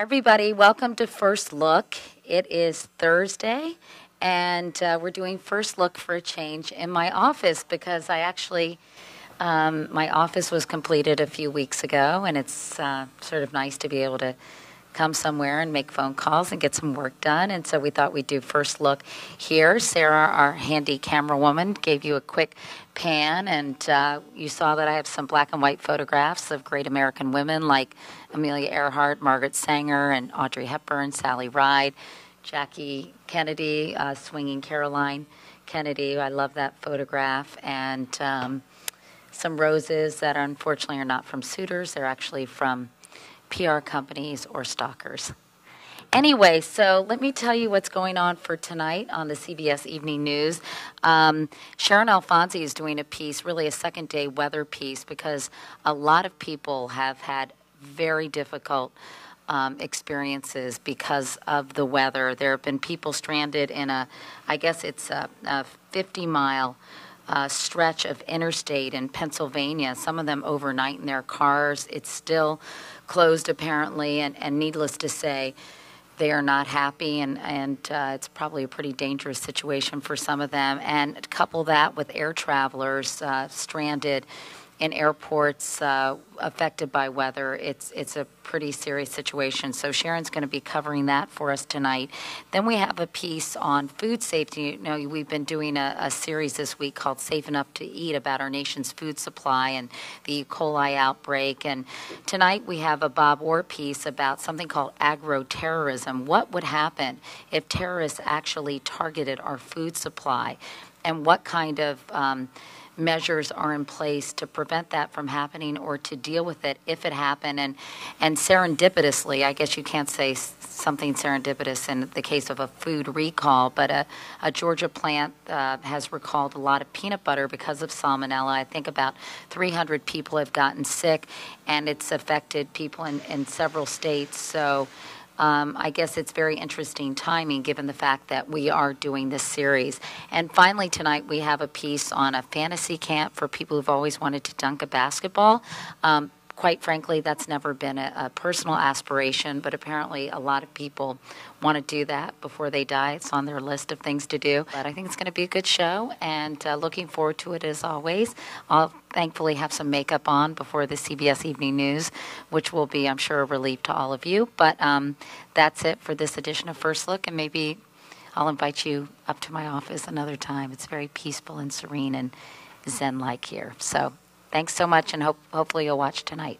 everybody. Welcome to First Look. It is Thursday, and we're doing First Look for a change in my office because my office was completed a few weeks ago, and it's sort of nice to be able to come somewhere and make phone calls and get some work done. And so we thought we'd do First Look here. Sarah, our handy camera woman, gave you a quick pan, and you saw that I have some black and white photographs of great American women like Amelia Earhart, Margaret Sanger, and Audrey Hepburn, Sally Ride, Jackie Kennedy, swinging Caroline Kennedy. I love that photograph. And some roses that unfortunately are not from suitors. They're actually from PR companies or stalkers. Anyway, so let me tell you what's going on for tonight on the CBS Evening News. Sharon Alfonsi is doing a piece, really a second-day weather piece, because a lot of people have had very difficult experiences because of the weather. There have been people stranded in I guess it's a 50-mile stretch of interstate in Pennsylvania, some of them overnight in their cars. It's still closed apparently, and needless to say, they are not happy, and it's probably a pretty dangerous situation for some of them. And couple that with air travelers stranded in airports affected by weather, it's a pretty serious situation. So Sharon's going to be covering that for us tonight. Then we have a piece on food safety. You know, we've been doing a series this week called Safe Enough to Eat about our nation's food supply and the E. coli outbreak. And tonight we have a Bob Orr piece about something called agro-terrorism. What would happen if terrorists actually targeted our food supply, and what kind of measures are in place to prevent that from happening or to deal with it if it happened. And serendipitously, I guess you can't say something serendipitous in the case of a food recall, but a Georgia plant has recalled a lot of peanut butter because of salmonella. I think about 300 people have gotten sick, and it's affected people in several states. So I guess it's very interesting timing given the fact that we are doing this series. And finally tonight we have a piece on a fantasy camp for people who've always wanted to dunk a basketball. Quite frankly, that's never been a personal aspiration, but apparently a lot of people want to do that before they die. It's on their list of things to do. But I think it's going to be a good show, and looking forward to it as always. I'll thankfully have some makeup on before the CBS Evening News, which will be, I'm sure, a relief to all of you. But that's it for this edition of First Look, and maybe I'll invite you up to my office another time. It's very peaceful and serene and zen-like here. So thanks so much, and hopefully you'll watch tonight.